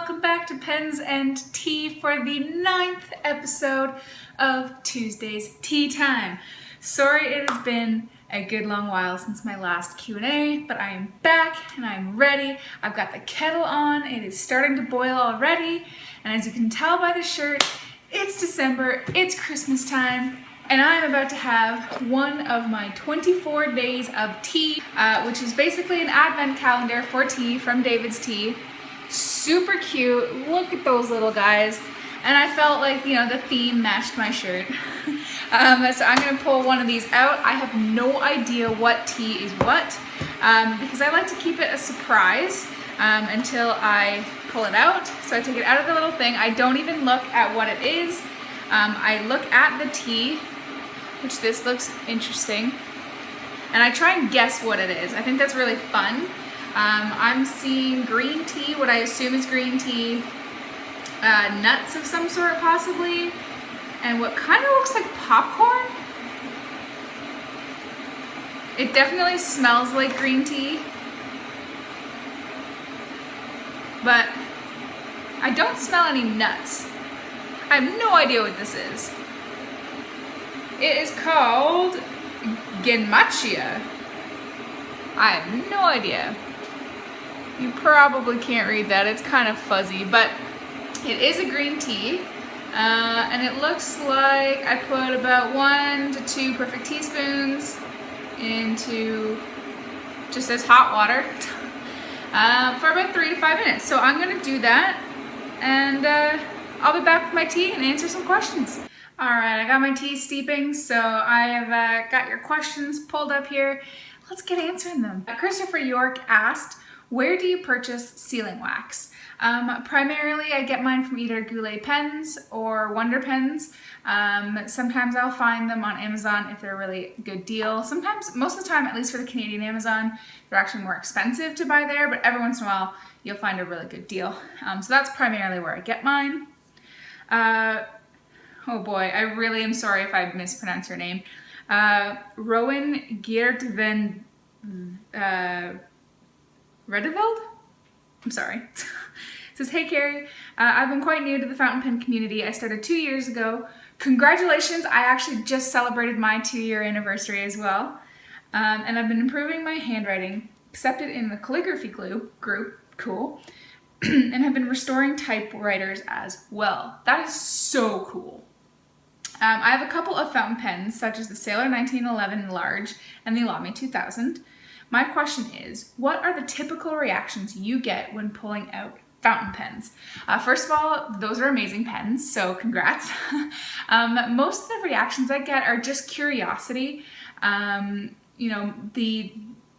welcome back to Pens and Tea for the 9th episode of Tuesday's Tea Time. Sorry it has been a good long while since my last Q&A, but I am back and I'm ready. I've got the kettle on, it is starting to boil already, and as you can tell by the shirt, it's December, it's Christmas time, and I'm about to have one of my 24 days of tea, which is basically an advent calendar for tea from David's Tea. Super cute, look at those little guys. And I felt like, you know, the theme matched my shirt. So I'm gonna pull one of these out. I have no idea what tea is what, because I like to keep it a surprise until I pull it out. So I take it out of the little thing. I don't even look at what it is. I look at the tea, which this looks interesting, and I try and guess what it is. I think that's really fun. I'm seeing green tea, what I assume is green tea, nuts of some sort possibly, and what kind of looks like popcorn. It definitely smells like green tea, but I don't smell any nuts. I have no idea what this is. It is called Genmachia. I have no idea. You probably can't read that, it's kind of fuzzy, but it is a green tea, and it looks like I put about 1 to 2 perfect teaspoons into just as hot water for about 3 to 5 minutes. So I'm gonna do that, and I'll be back with my tea and answer some questions. All right, I got my tea steeping, so I have got your questions pulled up here. Let's get answering them. Christopher York asked, where do you purchase sealing wax? Primarily, I get mine from either Goulet Pens or Wonder Pens. Sometimes I'll find them on Amazon if they're a really good deal. Sometimes, most of the time, at least for the Canadian Amazon, they're actually more expensive to buy there, but every once in a while, you'll find a really good deal. So that's primarily where I get mine. Oh boy, I really am sorry if I mispronounced your name. Rowan Geertven Redeveld? I'm sorry. It says, hey Carrie, I've been quite new to the fountain pen community. I started 2 years ago. Congratulations, I actually just celebrated my 2-year anniversary as well. And I've been improving my handwriting, accepted in the calligraphy group, cool, and have been restoring typewriters as well. That is so cool. I have a couple of fountain pens, such as the Sailor 1911 Large and the Lamy 2000. My question is, what are the typical reactions you get when pulling out fountain pens? First of all, those are amazing pens, so congrats. Most of the reactions I get are just curiosity. You know, the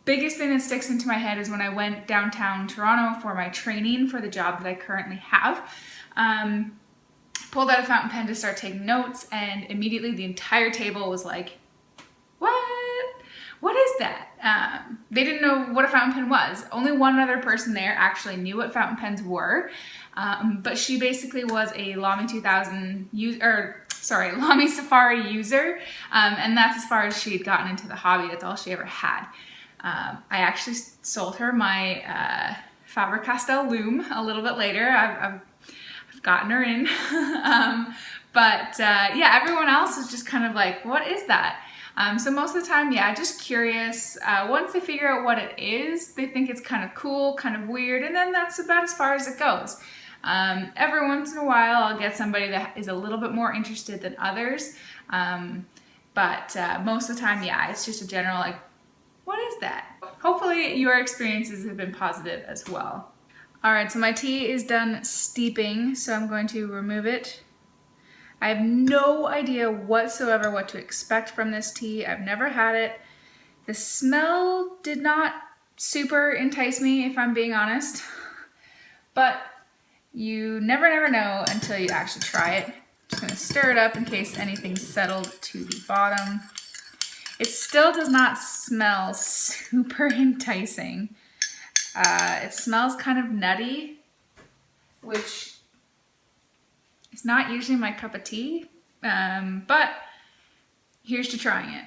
biggest thing that sticks into my head is when I went downtown Toronto for my training for the job that I currently have. Pulled out a fountain pen to start taking notes, and immediately the entire table was like, what is that? They didn't know what a fountain pen was. Only one other person there actually knew what fountain pens were, but she basically was a Lamy 2000 Lamy Safari user, and that's as far as she had gotten into the hobby. That's all she ever had. I actually sold her my Faber-Castell loom a little bit later. I've gotten her in, but yeah, everyone else is just kind of like, what is that? So most of the time, yeah, just curious. Once they figure out what it is, they think it's kind of cool, kind of weird, and then that's about as far as it goes. Every once in a while, I'll get somebody that is a little bit more interested than others, but most of the time, yeah, it's just a general like, what is that? Hopefully your experiences have been positive as well. All right, so my tea is done steeping, so I'm going to remove it. I have no idea whatsoever what to expect from this tea. I've never had it. The smell did not super entice me, if I'm being honest, but you never know until you actually try it. Just gonna stir it up in case anything's settled to the bottom. It still does not smell super enticing. It smells kind of nutty, which is not usually my cup of tea, but here's to trying it.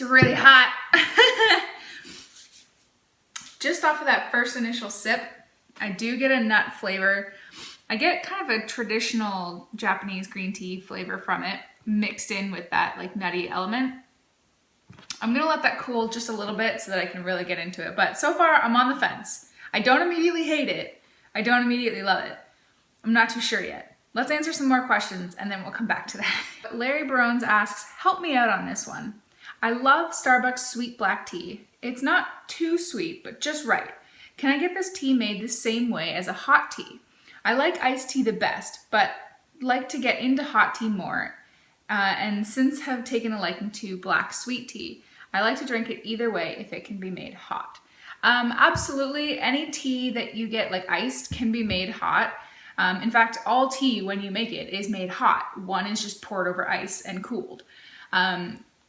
It's really hot. Just off of that first initial sip, I do get a nut flavor. I get kind of a traditional Japanese green tea flavor from it, mixed in with that like nutty element. I'm gonna let that cool just a little bit so that I can really get into it. But so far, I'm on the fence. I don't immediately hate it. I don't immediately love it. I'm not too sure yet. Let's answer some more questions and then we'll come back to that. Larry Barones asks, help me out on this one. I love Starbucks sweet black tea. It's not too sweet, but just right. Can I get this tea made the same way as a hot tea? I like iced tea the best, but like to get into hot tea more. And since have taken a liking to black sweet tea, I like to drink it either way if it can be made hot. Absolutely, any tea that you get like iced can be made hot. In fact, all tea when you make it is made hot. One is just poured over ice and cooled.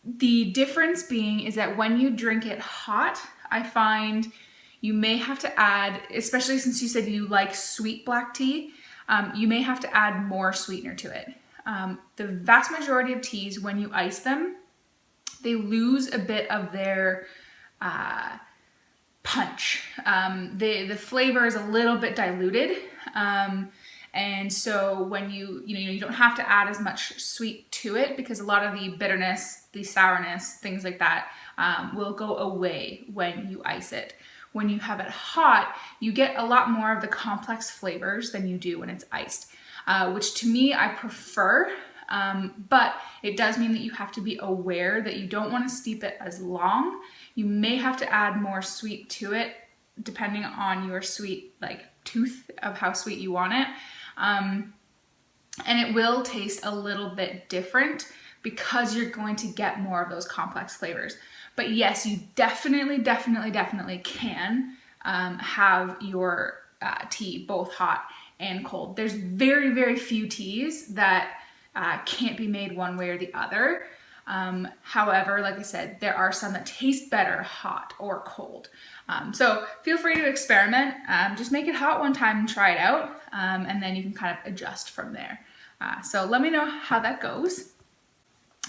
The difference being is that when you drink it hot, I find you may have to add, especially since you said you like sweet black tea, you may have to add more sweetener to it. The vast majority of teas, when you ice them, they lose a bit of their punch. The flavor is a little bit diluted. And so when you don't have to add as much sweet to it because a lot of the bitterness, the sourness, things like that will go away when you ice it. When you have it hot, you get a lot more of the complex flavors than you do when it's iced, which to me I prefer, but it does mean that you have to be aware that you don't want to steep it as long. You may have to add more sweet to it depending on your sweet like tooth of how sweet you want it. And it will taste a little bit different because you're going to get more of those complex flavors. But yes, you definitely can have your tea both hot and cold. There's very, very few teas that can't be made one way or the other. However, like I said, there are some that taste better hot or cold. So feel free to experiment. Just make it hot one time and try it out, and then you can kind of adjust from there. So let me know how that goes.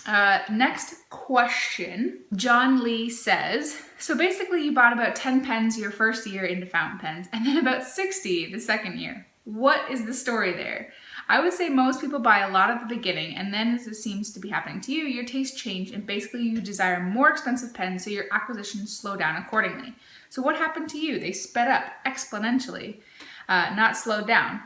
Next question. John Lee says, so basically you bought about 10 pens your first year into fountain pens and then about 60 the second year. What is the story there? I would say most people buy a lot at the beginning, and then as it seems to be happening to you, your taste changed and basically you desire more expensive pens, so your acquisitions slow down accordingly. So what happened to you? They sped up exponentially, not slowed down.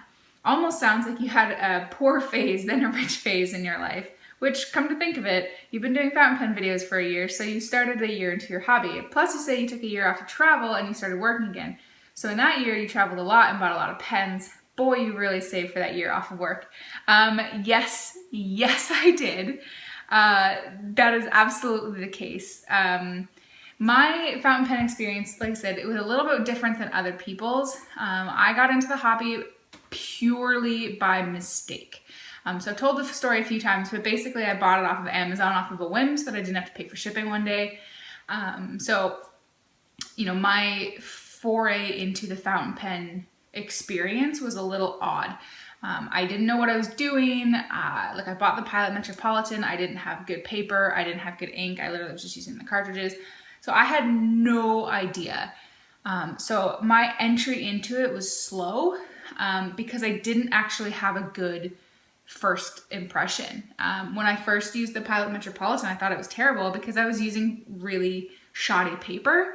Almost sounds like you had a poor phase, then a rich phase in your life, which, come to think of it, you've been doing fountain pen videos for a year, so you started a year into your hobby. Plus you say you took a year off to travel and you started working again. So in that year you traveled a lot and bought a lot of pens. Boy, you really saved for that year off of work. Yes, I did. That is absolutely the case. My fountain pen experience, like I said, it was a little bit different than other people's. I got into the hobby purely by mistake. So I've told the story a few times, but basically I bought it off of Amazon off of a whim so that I didn't have to pay for shipping one day. So, my foray into the fountain pen experience was a little odd. I didn't know what I was doing. I bought the Pilot Metropolitan. I didn't have good paper. I didn't have good ink. I literally was just using the cartridges. So I had no idea. So my entry into it was slow because I didn't actually have a good first impression. When I first used the Pilot Metropolitan, I thought it was terrible because I was using really shoddy paper.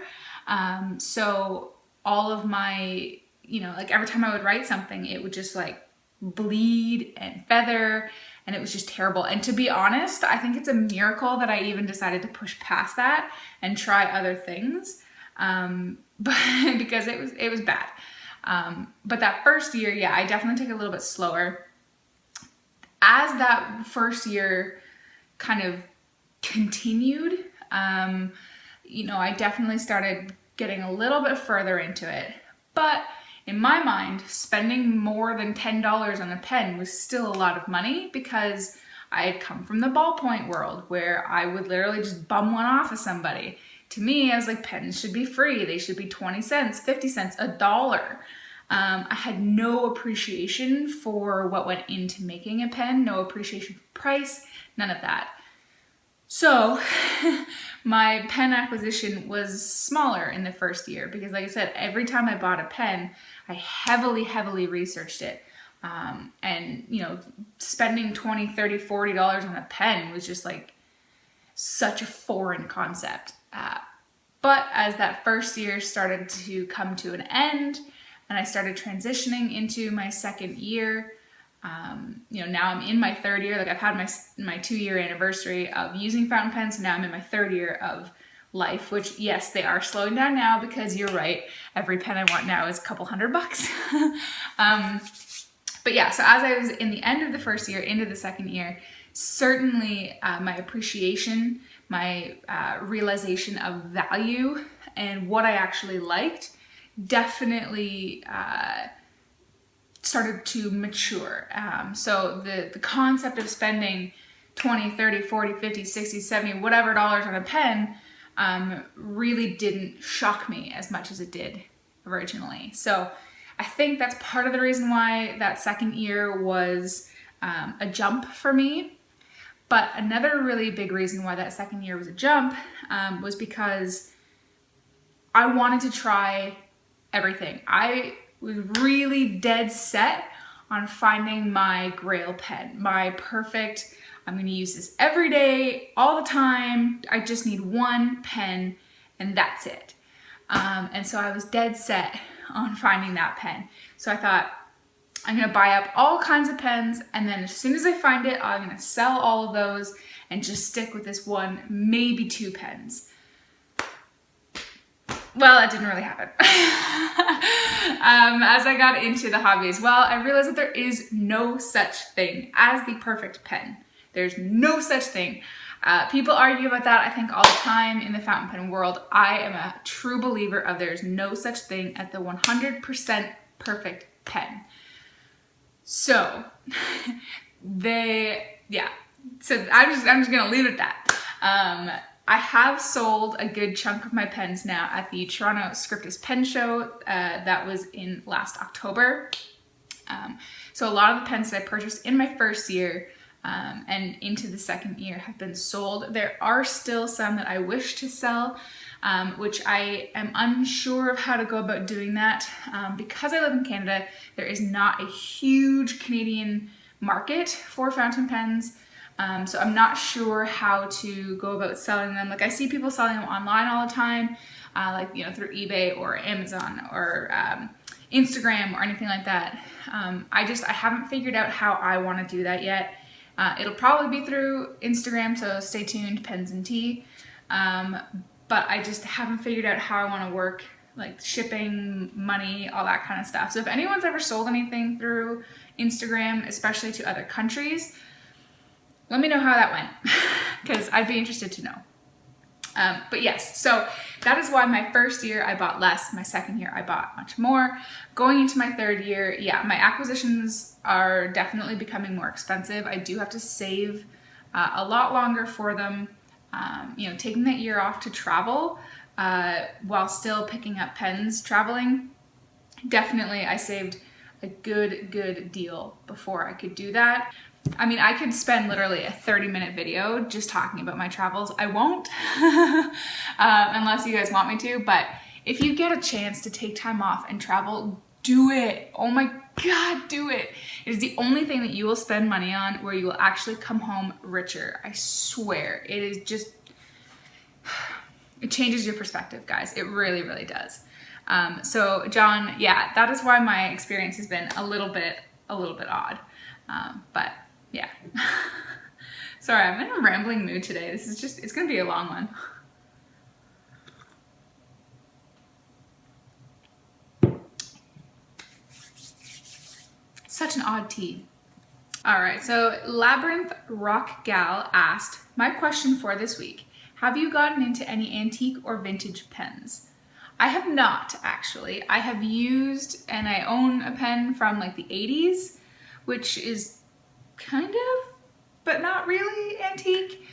So all of my, every time I would write something, it would just bleed and feather, and it was just terrible. And to be honest, I think it's a miracle that I even decided to push past that and try other things, but because it was bad. But that first year, yeah, I definitely took it a little bit slower. As that first year kind of continued, I definitely started getting a little bit further into it. But in my mind, spending more than $10 on a pen was still a lot of money because I had come from the ballpoint world where I would literally just bum one off of somebody. To me, I was like, pens should be free. They should be 20 cents, 50 cents, $1. I had no appreciation for what went into making a pen, no appreciation for price, none of that. So my pen acquisition was smaller in the first year because, like I said, every time I bought a pen, I heavily researched it. And, you know, spending $20, $30, $40 on a pen was just like such a foreign concept. But as that first year started to come to an end and I started transitioning into my second year, you know, now I'm in my third year. Like, I've had my 2-year anniversary of using fountain pens, so now I'm in my third year of life, which, yes, they are slowing down now because you're right, every pen I want now is a couple $100. But yeah, so as I was in the end of the first year into the second year, certainly my appreciation, my realization of value and what I actually liked definitely started to mature. So the concept of spending 20, 30, 40, 50, 60, 70, whatever dollars on a pen really didn't shock me as much as it did originally. So I think that's part of the reason why that second year was a jump for me. But another really big reason why that second year was a jump was because I wanted to try everything. I was really dead set on finding my grail pen, my perfect, I'm going to use this every day, all the time. I just need one pen and that's it. And so I was dead set on finding that pen. So I thought, I'm going to buy up all kinds of pens, and then as soon as I find it, I'm going to sell all of those and just stick with this one, maybe 2 pens. Well, that didn't really happen. As I got into the hobby as well, I realized that there is no such thing as the perfect pen. There's no such thing. People argue about that, I think, all the time in the fountain pen world. I am a true believer of there's no such thing as the 100% perfect pen. So, so I'm just gonna leave it at that. I have sold a good chunk of my pens now at the Toronto Scriptus Pen Show that was in last October. So a lot of the pens that I purchased in my first year and into the second year have been sold. There are still some that I wish to sell, which I am unsure of how to go about doing that. Because I live in Canada, there is not a huge Canadian market for fountain pens. So I'm not sure how to go about selling them. Like, I see people selling them online all the time, like, you know, through eBay or Amazon or Instagram or anything like that. I haven't figured out how I want to do that yet. It'll probably be through Instagram, so stay tuned, Pens and Tea. But I just haven't figured out how I want to work, like shipping, money, all that kind of stuff. So if anyone's ever sold anything through Instagram, especially to other countries, let me know how that went, because I'd be interested to know. But yes, so that is why my first year I bought less, my second year I bought much more. Going into my third year, yeah, my acquisitions are definitely becoming more expensive. I do have to save a lot longer for them. You know, taking that year off to travel while still picking up pens traveling, definitely I saved a good deal before I could do that. I mean, I could spend literally a 30-minute video just talking about my travels. I won't, unless you guys want me to, but if you get a chance to take time off and travel, do it. Oh my God, do it. It is the only thing that you will spend money on where you will actually come home richer. I swear. It is just, it changes your perspective, guys. It really, really does. So John, yeah, that is why my experience has been a little bit odd. But yeah. Sorry, I'm in a rambling mood today. This is just, it's gonna be a long one. Such an odd tea. All right, so Labyrinth Rock Gal asked, my question for this week, have you gotten into any antique or vintage pens? I have not, actually. I have used, and I own a pen from like the 80s, which is kind of, but not really antique.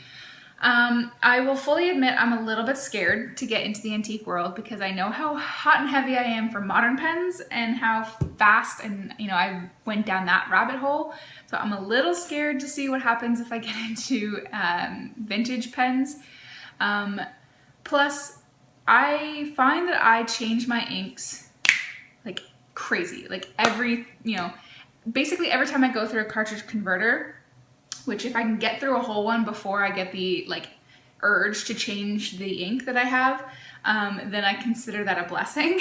I will fully admit I'm a little bit scared to get into the antique world because I know how hot and heavy I am for modern pens and how fast and I went down that rabbit hole. So I'm a little scared to see what happens if I get into vintage pens. Plus, I find that I change my inks like crazy. Like basically every time I go through a cartridge converter, which if I can get through a whole one before I get the urge to change the ink that I have, then I consider that a blessing.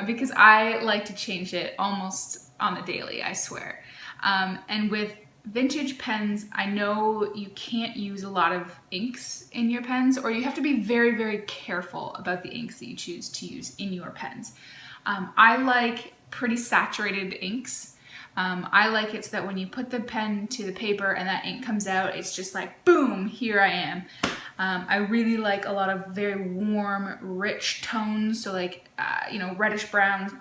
Because I like to change it almost on the daily, I swear. And with vintage pens, I know you can't use a lot of inks in your pens, or you have to be very, very careful about the inks that you choose to use in your pens. I like pretty saturated inks. I like it so that when you put the pen to the paper and that ink comes out, it's just like, boom, here I am. I really like a lot of very warm, rich tones. So like, reddish browns,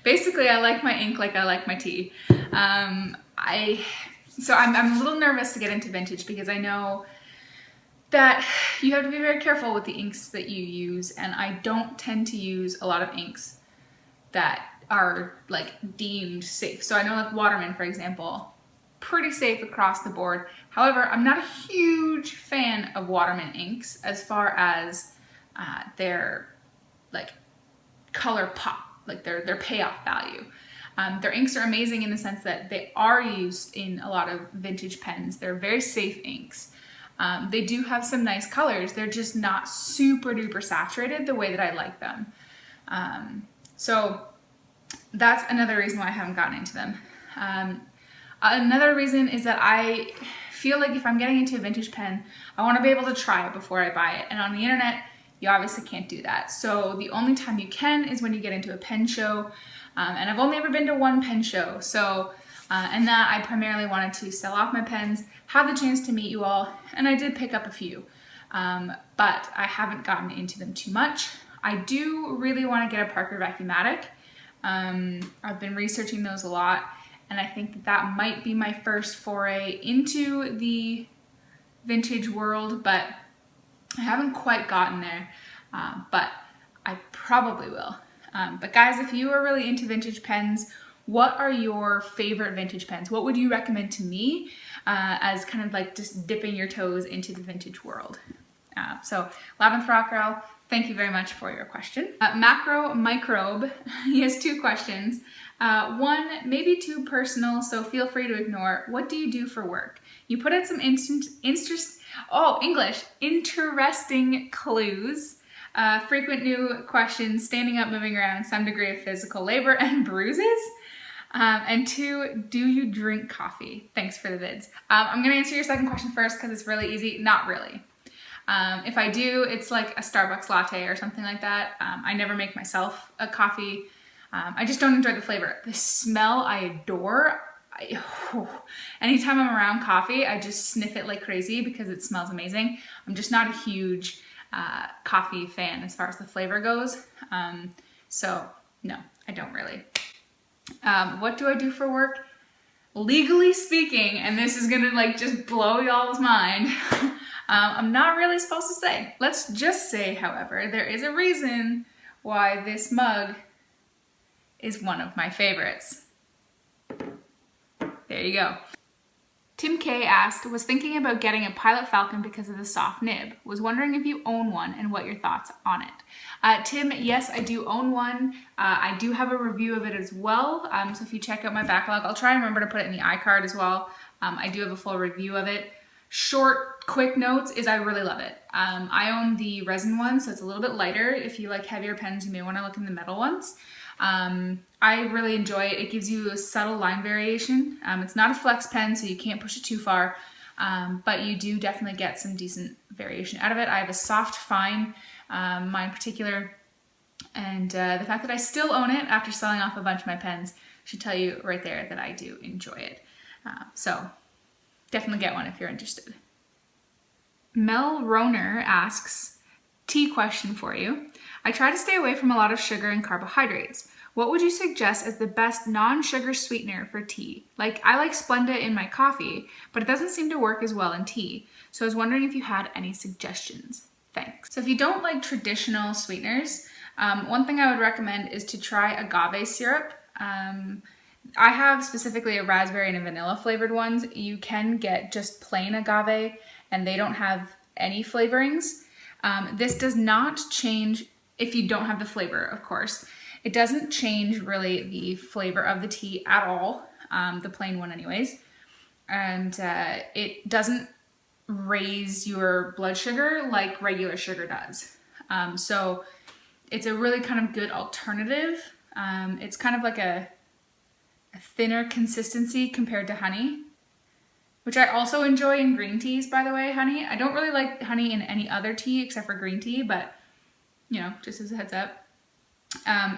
basically I like my ink like I like my tea. So I'm a little nervous to get into vintage because I know that you have to be very careful with the inks that you use, and I don't tend to use a lot of inks that are deemed safe. So I know Waterman, for example, pretty safe across the board. However, I'm not a huge fan of Waterman inks as far as their color pop, their payoff value. Their inks are amazing in the sense that they are used in a lot of vintage pens. They're very safe inks. They do have some nice colors. They're just not super duper saturated the way that I like them. So that's another reason why I haven't gotten into them. Another reason is that I feel like if I'm getting into a vintage pen, I want to be able to try it before I buy it. And on the internet, you obviously can't do that. So the only time you can is when you get into a pen show. And I've only ever been to one pen show. So, and that I primarily wanted to sell off my pens, have the chance to meet you all, and I did pick up a few. But I haven't gotten into them too much. I do really want to get a Parker Vacuumatic. I've been researching those a lot, and I think that might be my first foray into the vintage world, but I haven't quite gotten there, but I probably will. But guys, if you are really into vintage pens, what are your favorite vintage pens? What would you recommend to me as kind of just dipping your toes into the vintage world? So Labyrinth Rockrell, thank you very much for your question. Macro Microbe, he has two questions. One, maybe too personal, so feel free to ignore. What do you do for work? You put in some interesting clues. Frequent new questions, standing up, moving around, some degree of physical labor and bruises. And two, do you drink coffee? Thanks for the vids. I'm gonna answer your second question first because it's really easy. Not really. If I do, it's like a Starbucks latte or something like that. I never make myself a coffee. I just don't enjoy the flavor. The smell I adore. Anytime I'm around coffee, I just sniff it like crazy because it smells amazing. I'm just not a huge coffee fan as far as the flavor goes. So no, I don't really. What do I do for work? Legally speaking, and this is gonna just blow y'all's mind, I'm not really supposed to say. Let's just say, however, there is a reason why this mug is one of my favorites. There you go. Tim K asked, was thinking about getting a Pilot Falcon because of the soft nib. Was wondering if you own one and what your thoughts on it. Tim, yes, I do own one. I do have a review of it as well. So if you check out my backlog, I'll try and remember to put it in the iCard as well. I do have a full review of it. Short, quick notes is I really love it. I own the resin one, so it's a little bit lighter. If you like heavier pens, you may want to look in the metal ones. I really enjoy it. It gives you a subtle line variation. It's not a flex pen, so you can't push it too far, but you do definitely get some decent variation out of it. I have a soft fine, mine in particular, and the fact that I still own it after selling off a bunch of my pens should tell you right there that I do enjoy it. So definitely get one if you're interested. Mel Roner asks, tea question for you. I try to stay away from a lot of sugar and carbohydrates. What would you suggest as the best non-sugar sweetener for tea? Like, I like Splenda in my coffee, but it doesn't seem to work as well in tea. So I was wondering if you had any suggestions. Thanks. So if you don't like traditional sweeteners, one thing I would recommend is to try agave syrup. I have specifically a raspberry and a vanilla flavored ones. You can get just plain agave and they don't have any flavorings. This does not change if you don't have the flavor, of course. It doesn't change really the flavor of the tea at all, the plain one anyways. And it doesn't raise your blood sugar like regular sugar does. So it's a really kind of good alternative. It's kind of like a thinner consistency compared to honey, which I also enjoy in green teas, by the way, honey. I don't really like honey in any other tea except for green tea, but you know, just as a heads up.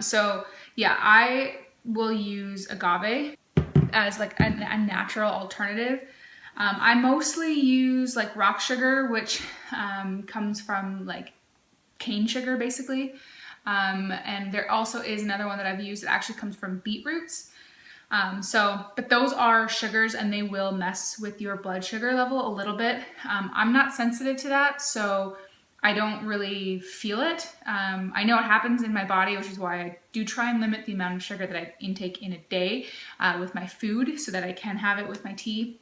So yeah, I will use agave as like a natural alternative. I mostly use like rock sugar, which comes from like cane sugar basically. And there also is another one that I've used that actually comes from beetroots. But those are sugars and they will mess with your blood sugar level a little bit. I'm not sensitive to that, so I don't really feel it. I know it happens in my body, which is why I do try and limit the amount of sugar that I intake in a day with my food so that I can have it with my tea.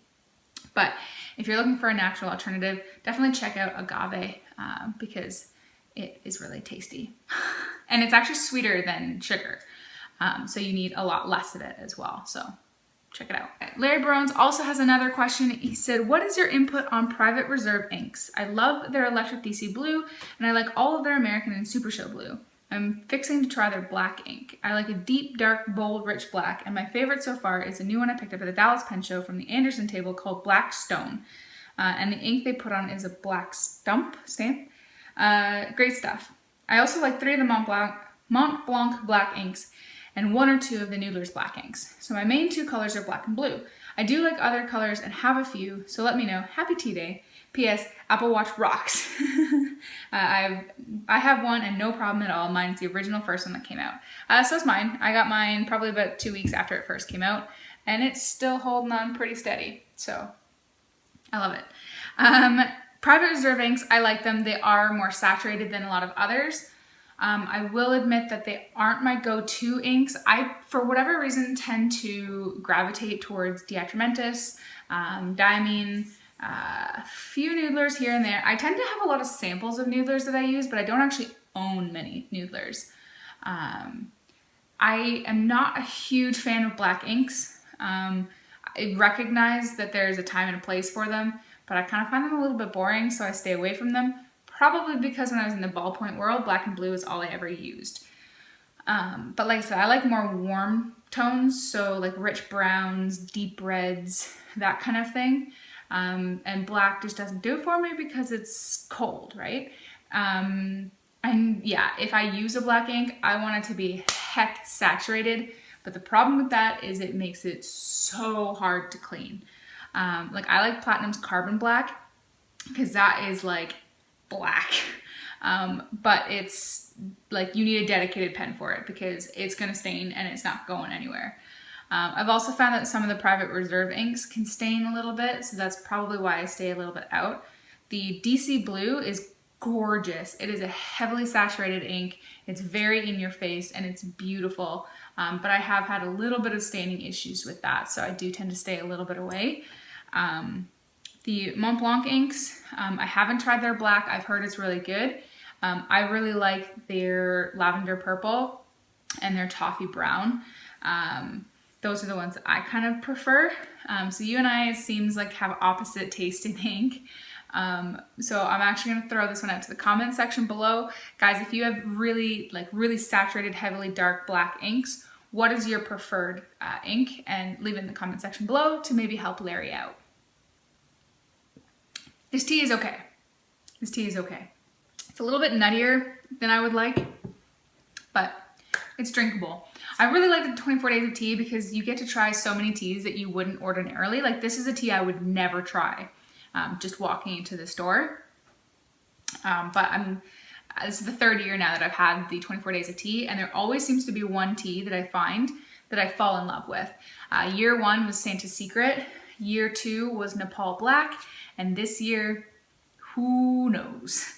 But if you're looking for a natural alternative, definitely check out agave because it is really tasty. And it's actually sweeter than sugar. So you need a lot less of it as well. So check it out. Larry Barones also has another question. He said, what is your input on Private Reserve inks? I love their electric DC blue and I like all of their American and Super Show blue. I'm fixing to try their black ink. I like a deep, dark, bold, rich black, and my favorite so far is a new one I picked up at the Dallas Pen Show from the Anderson table called Black Stone. And the ink they put on is a black stamp. Great stuff. I also like 3 of the Mont Blanc black inks and 1 or 2 of the Noodler's black inks. So my main 2 colors are black and blue. I do like other colors and have a few, so let me know. Happy Tea Day. P.S. Apple Watch rocks. I have one and no problem at all. Mine's the original first one that came out. So it's mine. I got mine probably about 2 weeks after it first came out, and it's still holding on pretty steady. So I love it. Private Reserve inks, I like them. They are more saturated than a lot of others. I will admit that they aren't my go-to inks. I, for whatever reason, tend to gravitate towards Diatramentis, Diamine, a few Noodlers here and there. I tend to have a lot of samples of Noodlers that I use, but I don't actually own many Noodlers. I am not a huge fan of black inks. I recognize that there's a time and a place for them, but I kind of find them a little bit boring, so I stay away from them. Probably because when I was in the ballpoint world, black and blue is all I ever used. But like I said, I like more warm tones, so like rich browns, deep reds, that kind of thing. And black just doesn't do it for me because it's cold, right? And yeah, if I use a black ink, I want it to be heck saturated. But the problem with that is it makes it so hard to clean. Like I like Platinum's Carbon Black because that is like black. But it's like you need a dedicated pen for it because it's going to stain and it's not going anywhere. I've also found that some of the Private Reserve inks can stain a little bit, so that's probably why I stay a little bit out. The DC Blue is gorgeous. It is a heavily saturated ink. It's very in your face and it's beautiful. But I have had a little bit of staining issues with that, so I do tend to stay a little bit away. The Mont Blanc inks, I haven't tried their black. I've heard it's really good. I really like their Lavender Purple and their Toffee Brown. Those are the ones that I kind of prefer. So you and I, it seems like, have opposite taste in ink. So I'm actually going to throw this one out to the comment section below. Guys, if you have really saturated, heavily dark black inks, what is your preferred ink? And leave it in the comment section below to maybe help Larry out. This tea is okay. This tea is okay. It's a little bit nuttier than I would like, but it's drinkable. I really like the 24 Days of Tea because you get to try so many teas that you wouldn't ordinarily. Like this is a tea I would never try just walking into the store. But This is the third year now that I've had the 24 days of tea, and there always seems to be one tea that I find that I fall in love with. Year 1 was Santa's Secret, year 2 was Nepal Black, and this year, who knows?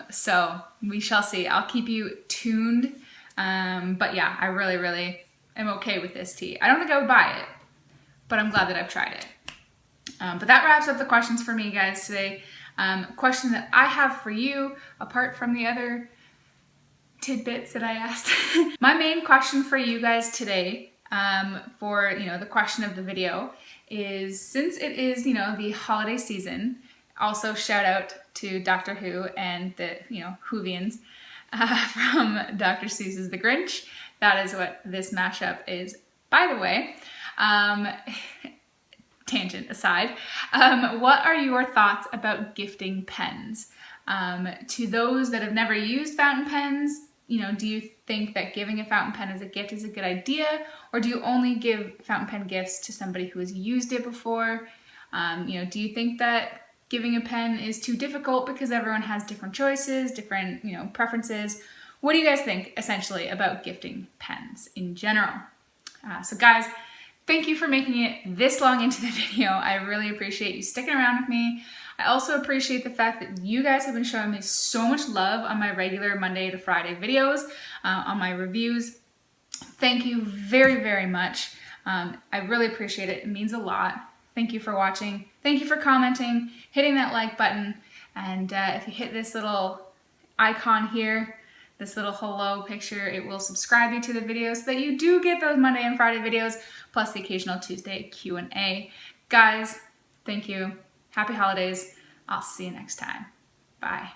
So we shall see. I'll keep you tuned. But yeah, I really, really am okay with this tea. I don't think I would buy it, but I'm glad that I've tried it. But that wraps up the questions for me, guys, today. Question that I have for you, apart from the other tidbits that I asked. My main question for you guys today, for, the question of the video is, since it is, the holiday season, also shout out to Doctor Who and the, Whovians from Dr. Seuss's The Grinch. That is what this mashup is, by the way. Tangent aside, what are your thoughts about gifting pens? To those that have never used fountain pens, do you think that giving a fountain pen as a gift is a good idea? Or do you only give fountain pen gifts to somebody who has used it before? Do you think that giving a pen is too difficult because everyone has different choices, different, preferences? What do you guys think, essentially, about gifting pens in general? So guys, thank you for making it this long into the video. I really appreciate you sticking around with me. I also appreciate the fact that you guys have been showing me so much love on my regular Monday to Friday videos, on my reviews. Thank you very, very much. I really appreciate it. It means a lot. Thank you for watching. Thank you for commenting, hitting that like button, and if you hit this little icon here, this little hello picture, it will subscribe you to the video so that you do get those Monday and Friday videos, plus the occasional Tuesday Q&A. Guys, thank you. Happy holidays. I'll see you next time. Bye.